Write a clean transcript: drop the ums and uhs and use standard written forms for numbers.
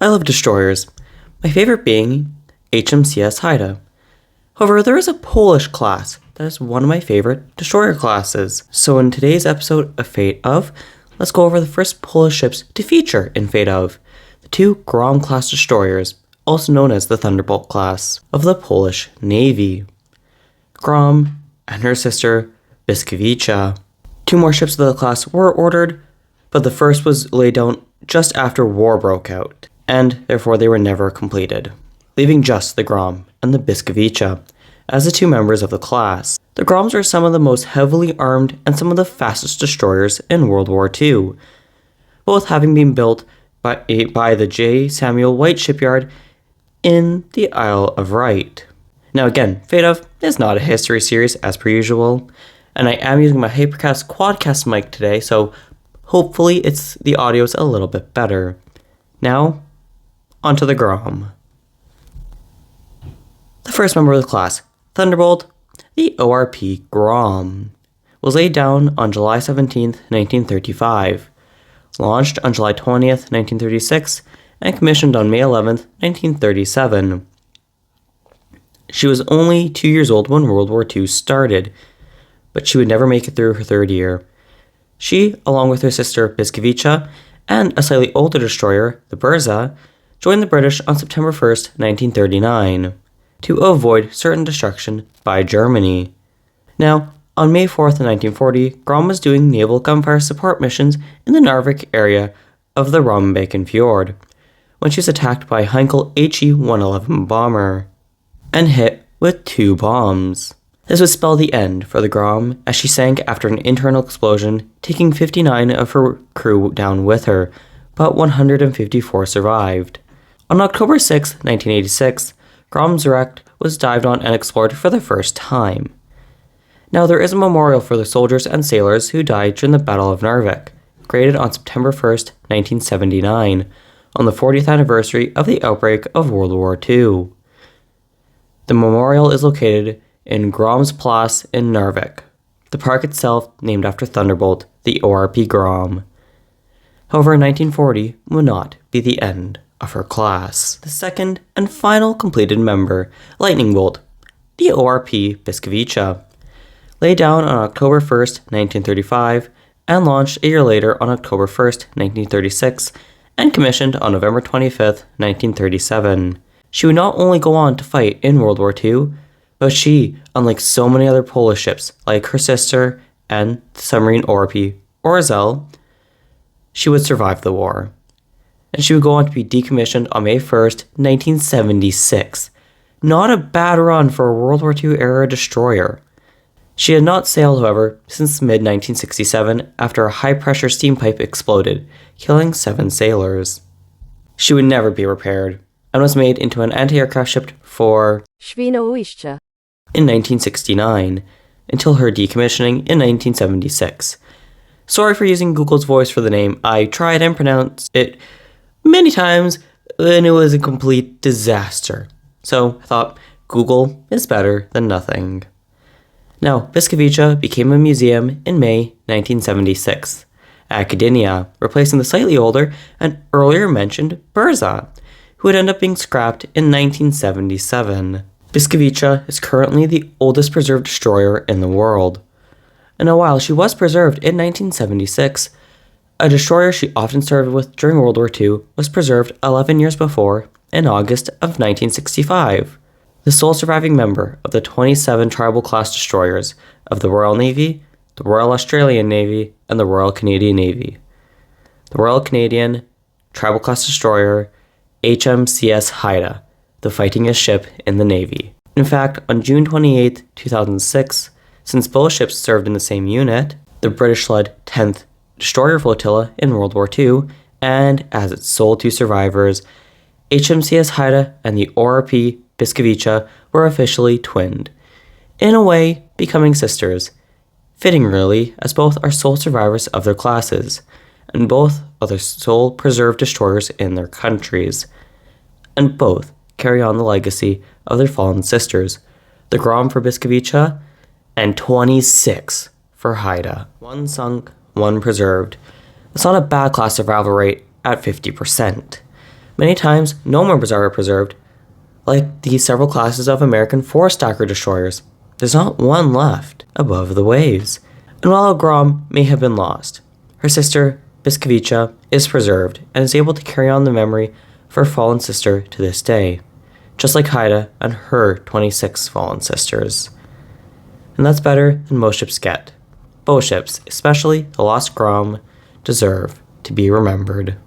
I love destroyers, my favorite being HMCS Haida. However, there is a Polish class that is one of my favorite destroyer classes. So in today's episode of Fate of, let's go over the first Polish ships to feature in Fate of, the two Grom class destroyers, also known as the Thunderbolt class of the Polish Navy. Grom and her sister Blyskawica. Two more ships of the class were ordered, but the first was laid down just after war broke out, and therefore they were never completed, leaving just the Grom and the Blyskawica as the two members of the class. The Groms are some of the most heavily armed and some of the fastest destroyers in World War II, both having been built by the J. Samuel White shipyard in the Isle of Wight. Now again, Fate of is not a history series as per usual, and I am using my Hypercast Quadcast mic today, so hopefully the audio is a little bit better. Now, onto the Grom. The first member of the class, Thunderbolt, the ORP Grom, was laid down on July 17, 1935, launched on July 20th, 1936, and commissioned on May 11th, 1937. She was only 2 years old when World War II started, but she would never make it through her third year. She, along with her sister Blyskawica and a slightly older destroyer, the Burza, joined the British on September 1st, 1939, to avoid certain destruction by Germany. Now, on May 4th, 1940, Grom was doing naval gunfire support missions in the Narvik area of the Rombaken Fjord, when she was attacked by a Heinkel HE-111 bomber and hit with 2 bombs. This would spell the end for the Grom as she sank after an internal explosion, taking 59 of her crew down with her, but 154 survived. On October 6, 1986, Grom's wreck was dived on and explored for the first time. Now there is a memorial for the soldiers and sailors who died during the Battle of Narvik, created on September 1st, 1979, on the 40th anniversary of the outbreak of World War II. The memorial is located in Grom's Place in Narvik, the park itself named after Thunderbolt, the ORP Grom. However, 1940 would not be the end of her class. The second and final completed member, Lightning Bolt, the ORP Blyskawica, laid down on October 1st, 1935, and launched a year later on October 1st, 1936, and commissioned on November 25th, 1937. She would not only go on to fight in World War II, but she, unlike so many other Polish ships, like her sister and the submarine ORP Orzel, she would survive the war. And she would go on to be decommissioned on May 1st, 1976. Not a bad run for a World War II era destroyer. She had not sailed, however, since mid-1967 after a high-pressure steam pipe exploded, killing 7 sailors. She would never be repaired, and was made into an anti-aircraft ship for Świnoujście in 1969, until her decommissioning in 1976. Sorry for using Google's voice for the name. I tried and pronounced it many times, and it was a complete disaster. So I thought Google is better than nothing. Now, Blyskawica became a museum in May 1976 at Gdynia, replacing the slightly older and earlier mentioned Burza, who would end up being scrapped in 1977. Blyskawica is currently the oldest preserved destroyer in the world. And while she was preserved in 1976, a destroyer she often served with during World War II was preserved 11 years before, in August of 1965. The sole surviving member of the 27 tribal class destroyers of the Royal Navy, the Royal Australian Navy, and the Royal Canadian Navy. The Royal Canadian tribal class destroyer HMCS Haida, the fightingest ship in the Navy. In fact, on June 28, 2006, since both ships served in the same unit, the British-led 10th Destroyer Flotilla in World War II, and as its sole 2 survivors, HMCS Haida and the ORP Blyskawica were officially twinned, in a way becoming sisters, fitting really, as both are sole survivors of their classes, and both are the sole preserved destroyers in their countries, and both carry on the legacy of their fallen sisters, the Grom for Blyskawica, and 26 for Haida. 1 sunk, 1 preserved. That's not a bad class survival rate at 50%. Many times, no members are preserved, like the several classes of American four-stalker destroyers. There's not one left above the waves. And while Grom may have been lost, her sister, Blyskawica, is preserved and is able to carry on the memory of her fallen sister to this day, just like Haida and her 26 fallen sisters. And that's better than most ships get. Both ships, especially the Lost Grom, deserve to be remembered.